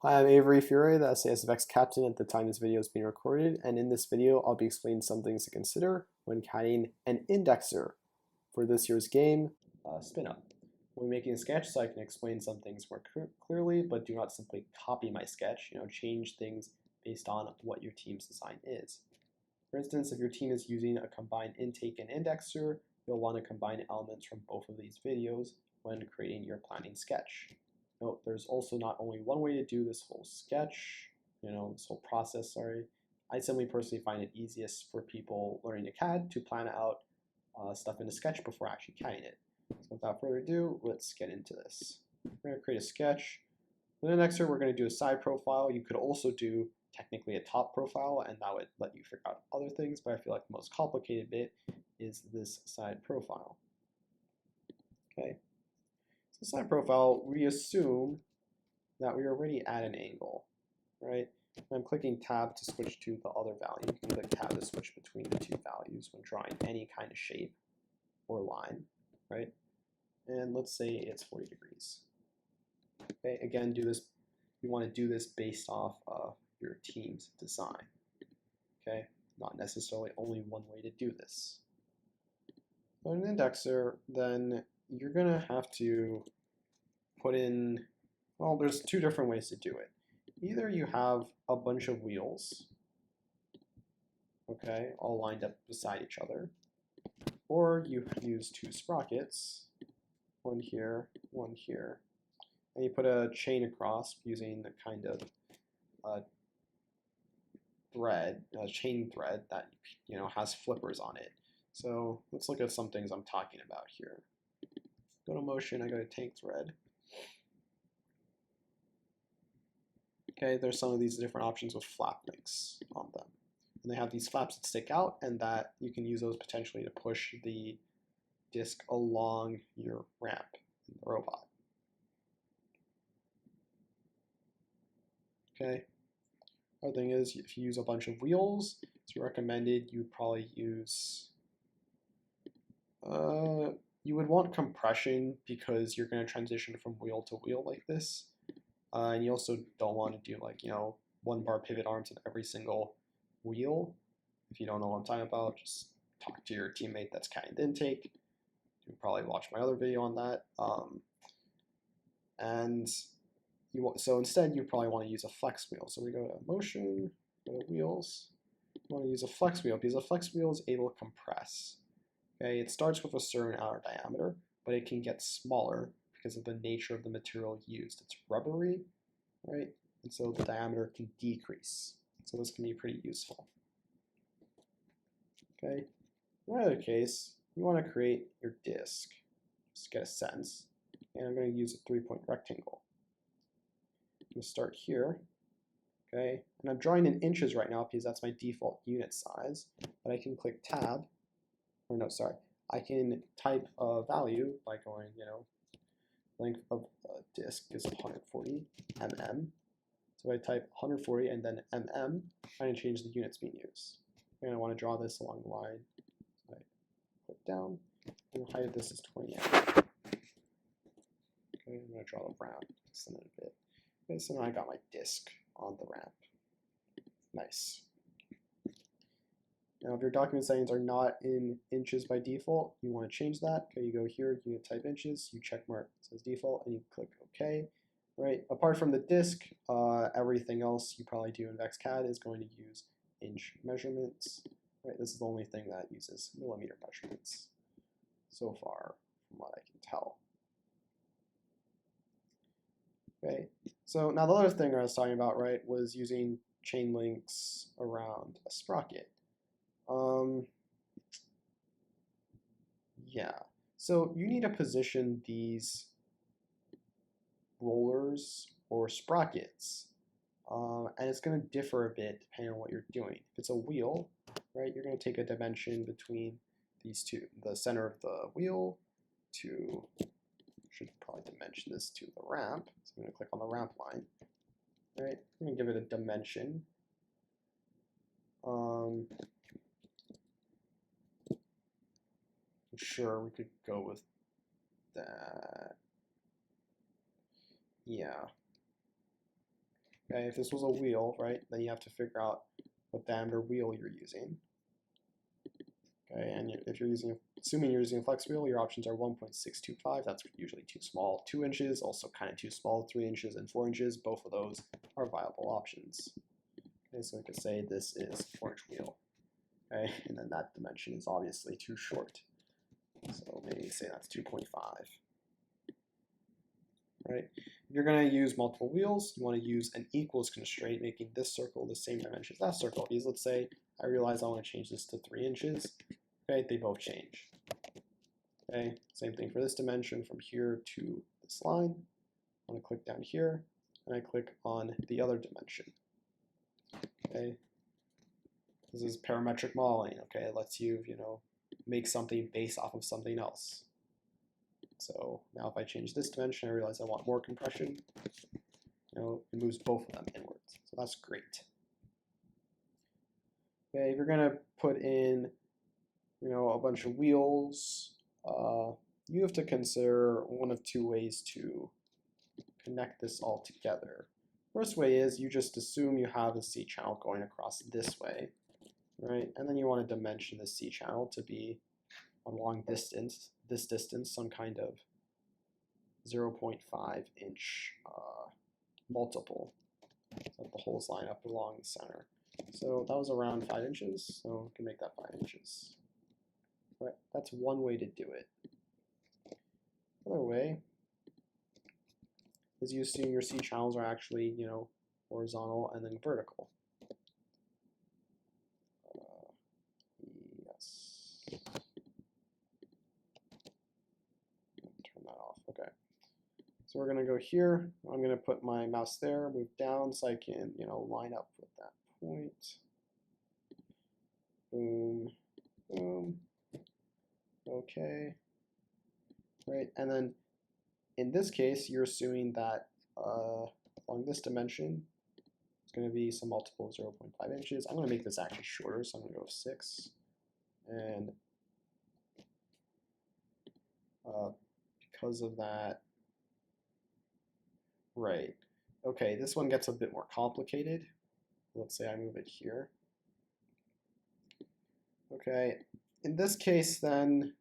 Hi, I'm Avery Fiore, the SAS VEX captain at the time this video is being recorded, and in this video I'll be explaining some things to consider when CADing an indexer for this year's game, Spin Up. When making a sketch, so I can explain some things more clearly, but do not simply copy my sketch, change things based on what your team's design is. For instance, if your team is using a combined intake and indexer, you'll want to combine elements from both of these videos when creating your planning sketch. Note, there's also not only one way to do this whole sketch, this whole process, sorry. I simply personally find it easiest for people learning to CAD to plan out stuff in a sketch before actually CADing it. So without further ado, let's get into this. We're going to create a sketch. For the indexer, we're going to do a side profile. You could also do technically a top profile, and that would let you figure out other things, but I feel like the most complicated bit is this side profile. Okay. So side profile, we assume that we are already at an angle, right? I'm clicking tab to switch to the other value. You can click tab to switch between the two values when drawing any kind of shape or line, right? And let's say it's 40 degrees. Okay, again, you want to do this based off of your team's design. Okay, not necessarily only one way to do this. So in an indexer, then you're gonna have to put in, well, there's two different ways to do it. Either you have a bunch of wheels, okay, all lined up beside each other, or you use two sprockets, one here, and you put a chain across using the kind of thread, a chain thread that has flippers on it. So let's look at some things I'm talking about here. Go to motion, I go to tank thread. Okay, there's some of these different options with flap links on them. And they have these flaps that stick out, and that you can use those potentially to push the disk along your ramp in the robot. Okay. Other thing is, if you use a bunch of wheels, it's recommended you probably use, you would want compression because you're going to transition from wheel to wheel like this. And you also don't want to do like, one bar pivot arms in every single wheel. If you don't know what I'm talking about, just talk to your teammate that's CADing the intake. You can probably watch my other video on that. So instead, you probably want to use a flex wheel. So we go to motion, go to wheels. You want to use a flex wheel because a flex wheel is able to compress. Okay, it starts with a certain outer diameter, but it can get smaller because of the nature of the material used. It's rubbery, right? And so the diameter can decrease. So this can be pretty useful. Okay. In either case, you want to create your disk, just to get a sense. And I'm going to use a 3-point rectangle. I'm going to start here. Okay. And I'm drawing in inches right now because that's my default unit size. But I can click tab, or no, sorry. I can type a value by going, length of disk is 140 mm. So I type 140 and then mm, trying to change the units being used. And I want to draw this along the line. So I click down, and the height of this is 20 mm. Okay, I'm going to draw the ramp, extend it a bit. Okay, so now I got my disk on the ramp. Nice. Now, if your document settings are not in inches by default, you want to change that. Okay, you go here, unit type inches, you check mark it says default, and you click OK. Right. Apart from the disk, everything else you probably do in VEX CAD is going to use inch measurements. Right. This is the only thing that uses millimeter measurements so far, from what I can tell. Okay. So now the other thing I was talking about, right, was using chain links around a sprocket. Yeah, so you need to position these rollers or sprockets, and it's going to differ a bit depending on what you're doing. If it's a wheel, right, you're going to take a dimension between these two, the center of the wheel to, should probably dimension this to the ramp, so I'm going to click on the ramp line, right, I'm going to give it a dimension. Sure, we could go with that. Yeah. Okay, if this was a wheel, right, then you have to figure out what diameter wheel you're using. Okay, and if you're assuming you're using a flex wheel, your options are 1.625, that's usually too small. 2 inches, also kind of too small. 3 inches and 4 inches, both of those are viable options. Okay, so I could say this is 4-inch wheel. Okay, and then that dimension is obviously too short. So maybe say that's 2.5. Right? If you're going to use multiple wheels, you want to use an equals constraint, making this circle the same dimension as that circle. Because let's say I realize I want to change this to 3 inches. Okay, they both change. Okay, same thing for this dimension from here to this line. I want to click down here, and I click on the other dimension. Okay, this is parametric modeling. Okay, it lets you, make something based off of something else. So now if I change this dimension, I realize I want more compression. It moves both of them inwards. So that's great. Okay, if you're going to put in, a bunch of wheels, you have to consider one of two ways to connect this all together. First way is you just assume you have a C channel going across this way, right? And then you want to dimension the C channel to be a long distance, this distance, some kind of 0.5 inch multiple, so that the holes line up along the center. So that was around 5 inches, so we can make that 5 inches. Right, that's one way to do it. Another way is you assume your C channels are actually, horizontal and then vertical. Yes. Turn that off. Okay. So we're going to go here. I'm going to put my mouse there, move down so I can, line up with that point. Boom, boom. Okay. Right, and then in this case, you're assuming that along this dimension, it's going to be some multiple of 0.5 inches. I'm going to make this actually shorter, so I'm going to go 6. And because of that, right. Okay, this one gets a bit more complicated. Let's say I move it here. Okay, in this case then,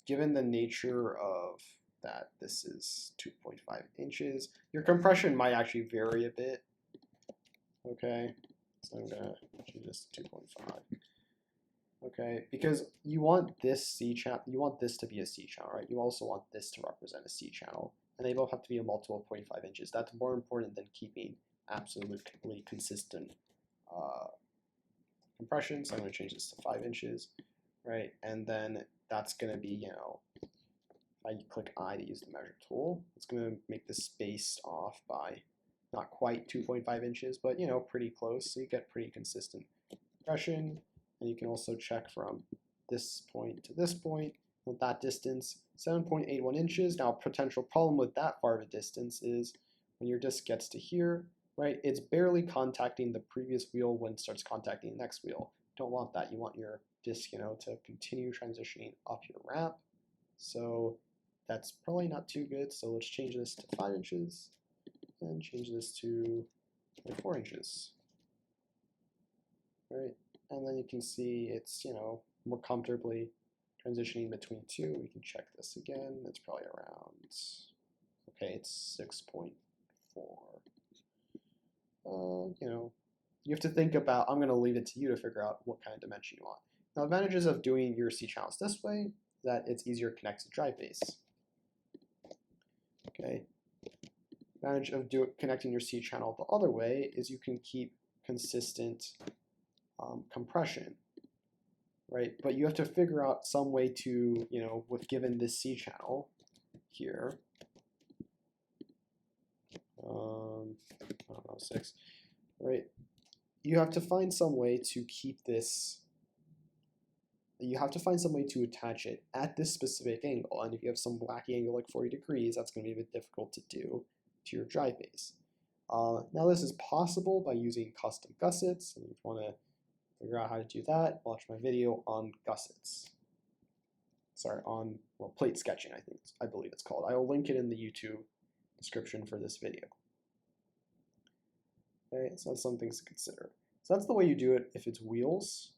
given the nature of that this is 2.5 inches, your compression might actually vary a bit. Okay, so I'm gonna change this to 2.5. Okay, because you want this C channel, you want this to be a C channel, right? You also want this to represent a C channel, and they both have to be a multiple of 0.5 inches. That's more important than keeping absolutely consistent compression. So I'm going to change this to 5 inches, right? And then that's going to be, if I click I to use the measure tool, it's going to make this spaced off by not quite 2.5 inches, but pretty close. So you get pretty consistent compression. And you can also check from this point to this point, with that distance, 7.81 inches. Now, a potential problem with that far of a distance is when your disc gets to here, right, it's barely contacting the previous wheel when it starts contacting the next wheel. You don't want that. You want your disc, to continue transitioning up your ramp. So that's probably not too good. So let's change this to 5 inches and change this to 4 inches. All right. And then you can see it's, more comfortably transitioning between two. We can check this again. It's probably around, okay, it's 6.4. You have to think about, I'm going to leave it to you to figure out what kind of dimension you want. Now, advantages of doing your C channels this way is that it's easier to connect to drive base. Okay. Advantage of connecting your C channel the other way is you can keep consistent compression, right? But you have to figure out some way to, with given this C channel here, I don't know, 6, right? You have to find some way to keep this, you have to find some way to attach it at this specific angle. And if you have some wacky angle like 40 degrees, that's going to be a bit difficult to do to your drive base. Now this is possible by using custom gussets. And if you want to figure out how to do that, watch my video on gussets. Sorry, on plate sketching, I believe it's called. I will link it in the YouTube description for this video. Okay, so that's some things to consider. So that's the way you do it if it's wheels.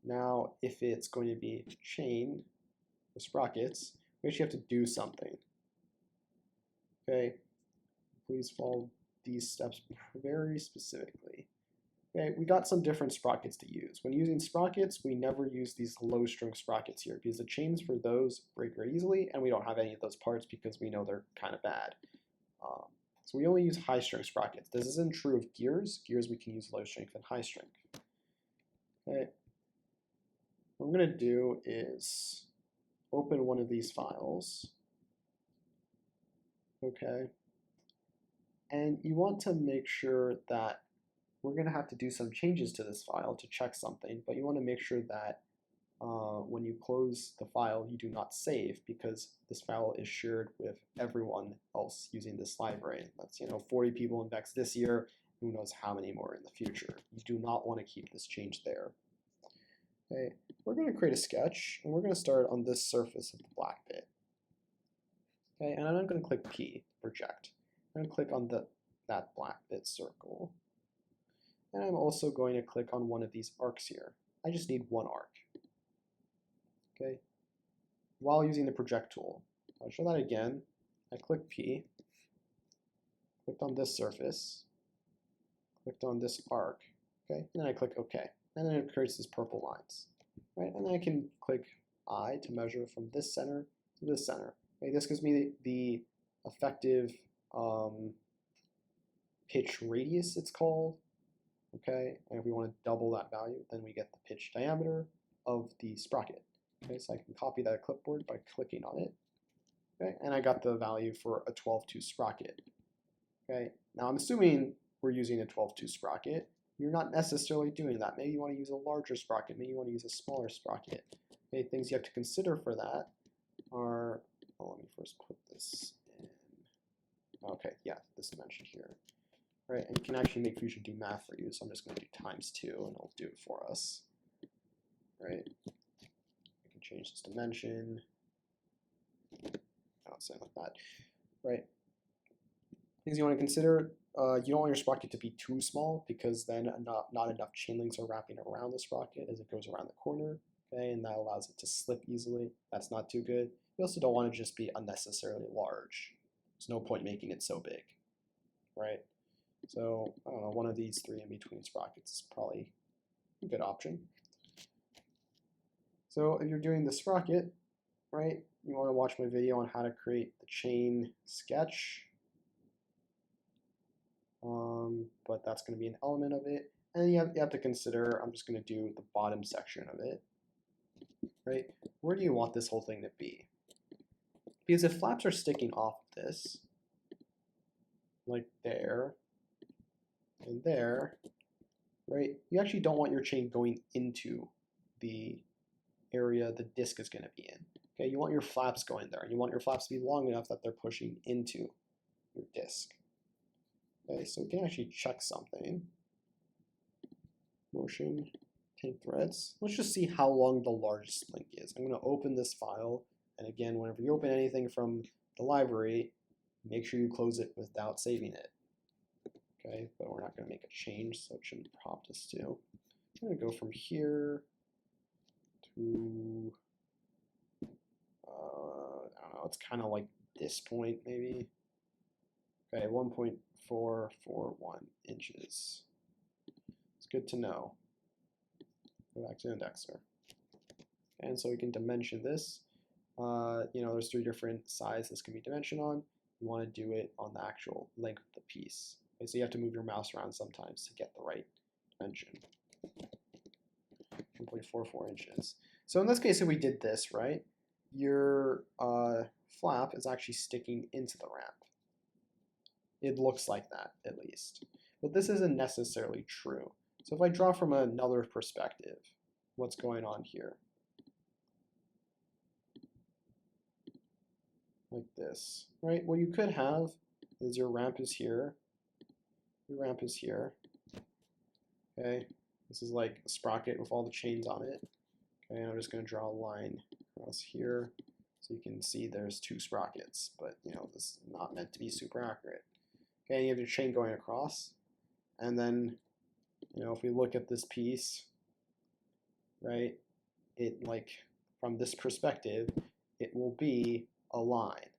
Now, if it's going to be chain with sprockets, we actually have to do something. Okay, please follow these steps very specifically. Okay, we got some different sprockets to use. When using sprockets, we never use these low string sprockets here because the chains for those break very easily, and we don't have any of those parts because we know they're kind of bad. So we only use high strength sprockets. This isn't true of gears. Gears we can use low strength and high strength. Okay. What I'm going to do is open one of these files. Okay. And you want to make sure that we're going to have to do some changes to this file to check something, but you want to make sure that when you close the file, you do not save, because this file is shared with everyone else using this library. That's 40 people in VEX this year. Who knows how many more in the future? You do not want to keep this change there. Okay, we're going to create a sketch, and we're going to start on this surface of the black bit. Okay, and I'm going to click P, project. I'm going to click on that black bit circle. And I'm also going to click on one of these arcs here. I just need one arc. Okay, while using the project tool. I'll show that again. I click P, clicked on this surface, clicked on this arc, okay, and then I click OK. And then it creates these purple lines, right? And then I can click I to measure from this center to this center. Okay, this gives me the effective pitch radius, it's called. Okay, and if we want to double that value, then we get the pitch diameter of the sprocket. Okay, so I can copy that clipboard by clicking on it. Okay, and I got the value for a 12-2 sprocket. Okay, now I'm assuming we're using a 12-2 sprocket. You're not necessarily doing that. Maybe you want to use a larger sprocket. Maybe you want to use a smaller sprocket. Okay, things you have to consider for that are, well, let me first put this in. Okay, yeah, this dimension here. Right, and you can actually make Fusion do math for you, so I'm just going to do ×2, and it'll do it for us. Right, I can change this dimension. Something like that. Right. Things you want to consider: you don't want your sprocket to be too small, because then not enough chain links are wrapping around the sprocket as it goes around the corner. Okay, and that allows it to slip easily. That's not too good. You also don't want to just be unnecessarily large. There's no point making it so big, right? So, I don't know, one of these three in between sprockets is probably a good option. So if you're doing the sprocket, right, you want to watch my video on how to create the chain sketch. But that's going to be an element of it. And you have to consider, I'm just going to do the bottom section of it, right? Where do you want this whole thing to be? Because if flaps are sticking off this, like there, and there, right, you actually don't want your chain going into the area the disk is going to be in. Okay, you want your flaps going there, and you want your flaps to be long enough that they're pushing into your disk. Okay, so we can actually check something. Motion, 10 threads. Let's just see how long the largest link is. I'm going to open this file, and again, whenever you open anything from the library, make sure you close it without saving it. Okay, but we're not going to make a change, so it shouldn't prompt us to. I'm going to go from here to, I don't know, it's kind of like this point maybe. Okay, 1.441 inches. It's good to know. Go back to the indexer. And so we can dimension this. There's 3 different sizes this can be dimensioned on. You want to do it on the actual length of the piece. Okay, so you have to move your mouse around sometimes to get the right dimension. 1.44 inches. So in this case, if we did this, right, your flap is actually sticking into the ramp. It looks like that, at least. But this isn't necessarily true. So if I draw from another perspective, what's going on here? Like this, right? What you could have is your ramp is here. Your ramp is here. Okay, this is like a sprocket with all the chains on it. Okay, I'm just going to draw a line across here. So you can see there's 2 sprockets, but you know, this is not meant to be super accurate. Okay, you have your chain going across, and then, you know, if we look at this piece, right, it, like, from this perspective, it will be a line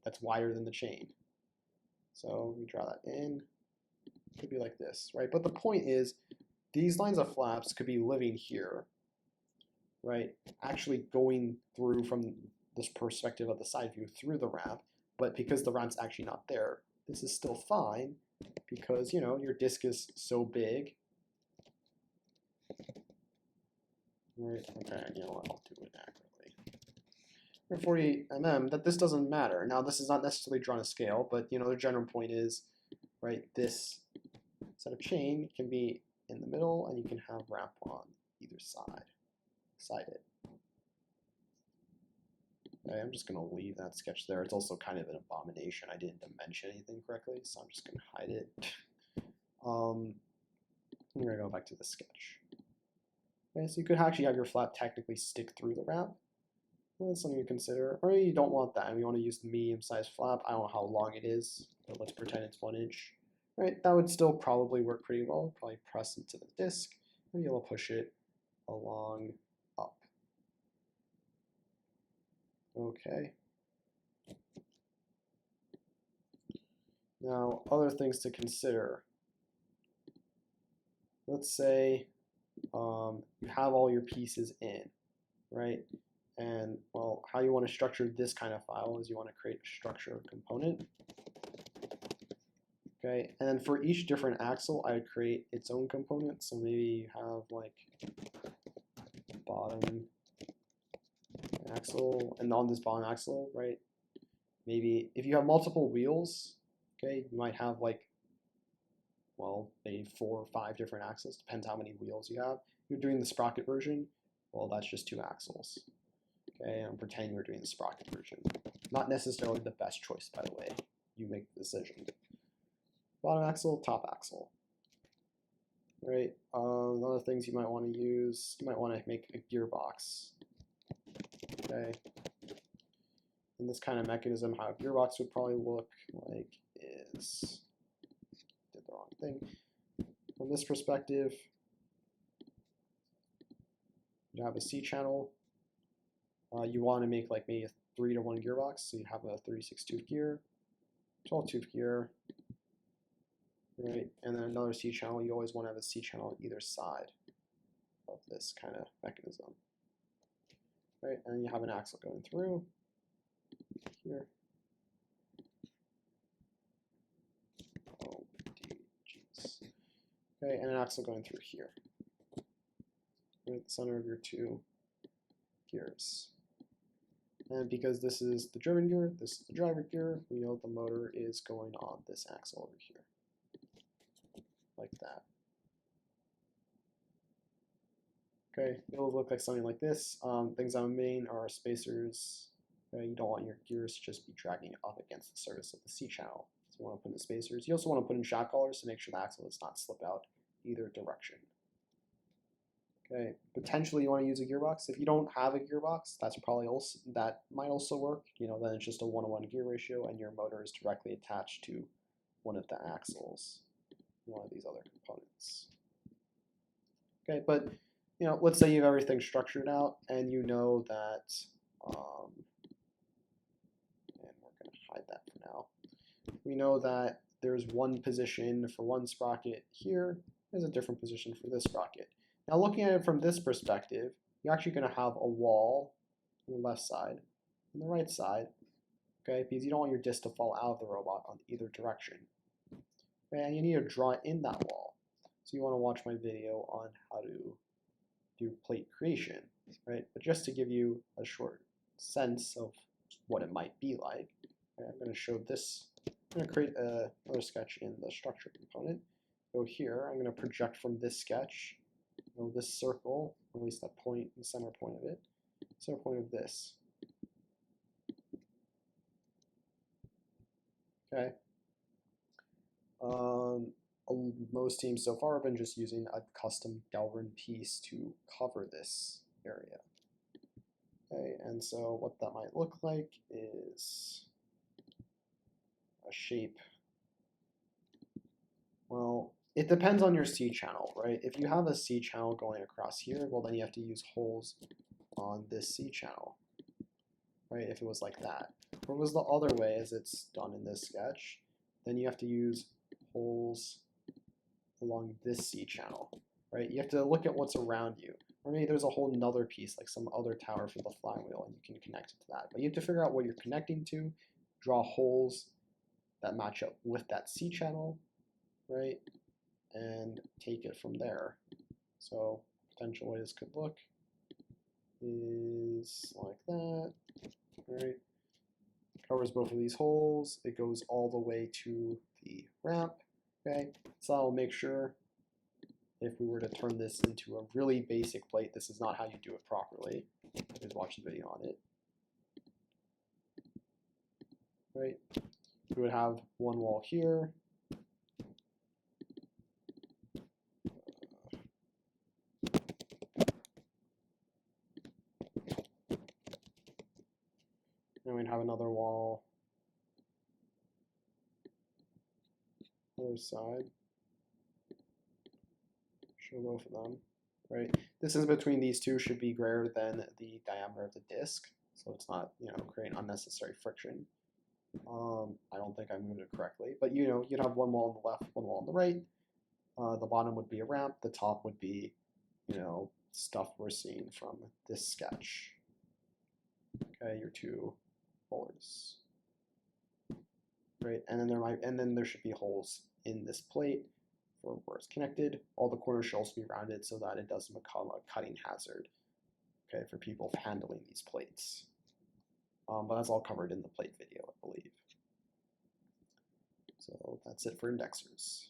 that's wider than the chain. So we draw that in, it could be like this, right? But the point is, these lines of flaps could be living here, right? Actually going through from this perspective of the side view through the ramp, but because the ramp's actually not there, this is still fine because, you know, your disk is so big. Right, okay, you know what, I'll do it accurately. 48 mm, that this doesn't matter. Now, this is not necessarily drawn to scale, but, you know, the general point is, right, this set of chain can be in the middle, and you can have ramp on either side it. Okay, I'm just going to leave that sketch there. It's also kind of an abomination. I didn't dimension anything correctly, so I'm just going to hide it. I'm going to go back to the sketch. Okay, so you could actually have your flap technically stick through the ramp. That's something to consider. Or you don't want that, and you want to use the medium-sized flap. I don't know how long it is, but let's pretend it's 1 inch. Right, that would still probably work pretty well. Probably press into the disk, and you'll push it along up. Okay. Now, other things to consider. Let's say you have all your pieces in, right? And, well, how you want to structure this kind of file is you want to create a structure component. Okay, and then for each different axle, I would create its own component. So maybe you have like bottom axle, and on this bottom axle, right? Maybe if you have multiple wheels, okay, you might have like, well, maybe 4 or 5 different axles, depends how many wheels you have. You're doing the Sprocket version, well, that's just 2 axles. Okay, I'm pretending you're doing the Sprocket version. Not necessarily the best choice, by the way. You make the decision. Bottom axle, top axle. Right. Other things you might want to use, you might want to make a gearbox. Okay. In this kind of mechanism, how a gearbox would probably look like is, did the wrong thing. From this perspective, you have a C channel. You want to make like maybe a 3-to-1 gearbox, so you have a 36 tooth gear, 12 tooth gear, right? And then another C channel. You always want to have a C channel on either side of this kind of mechanism, right? And you have an axle going through here. Oh, jeez. Okay, and an axle going through here, right at the center of your 2 gears. And because this is the driven gear, this is the driver gear, we know the motor is going on this axle over here, like that. Okay, it'll look like something like this. Things on main are spacers. Okay, you don't want your gears to just be dragging up against the surface of the C channel. So you want to put in the spacers. You also want to put in shock collars to make sure the axle does not slip out either direction. Okay, potentially you want to use a gearbox. If you don't have a gearbox, that's probably also, that might also work. You know, then it's just a 1-to-1 gear ratio, and your motor is directly attached to one of the axles, one of these other components. Okay, but you know, let's say you have everything structured out, and you know that, and we're going to hide that for now. We know that there's one position for one sprocket here. There's a different position for this sprocket. Now, looking at it from this perspective, you're actually going to have a wall on the left side and the right side, okay, because you don't want your disk to fall out of the robot on either direction. Okay, and you need to draw in that wall. So you want to watch my video on how to do plate creation, right? But just to give you a short sense of what it might be like, okay, I'm going to show this. I'm going to create another sketch in the structure component. Go here. I'm going to project from this sketch, this circle, or at least that point, the center point of it, center point of this. Okay. Most teams so far have been just using a custom Delrin piece to cover this area. Okay, and so what that might look like is a shape. Well, it depends on your C channel, right? If you have a C channel going across here, well, then you have to use holes on this C channel, right? If it was like that. Or it was the other way as it's done in this sketch, then you have to use holes along this C channel, right? You have to look at what's around you. Or maybe there's a whole nother piece, like some other tower for the flywheel, and you can connect it to that. But you have to figure out what you're connecting to, draw holes that match up with that C channel, right? And take it from there. So potential way this could look is like that, right? Covers both of these holes. It goes all the way to the ramp, okay? So I'll make sure if we were to turn this into a really basic plate, this is not how you do it properly. Just watch the video on it, right? We would have one wall here. And we'd have another wall other side. Show both of them, right? Distance between these two should be greater than the diameter of the disk, so it's not, creating unnecessary friction. I don't think I moved it correctly, but you'd have one wall on the left, one wall on the right. The bottom would be a ramp. The top would be, stuff we're seeing from this sketch. Okay, your two boards, right? And then there should be holes in this plate for where it's connected. All the corners should also be rounded so that it doesn't become a cutting hazard, okay, for people handling these plates. But that's all covered in the plate video, I believe. So that's it for indexers.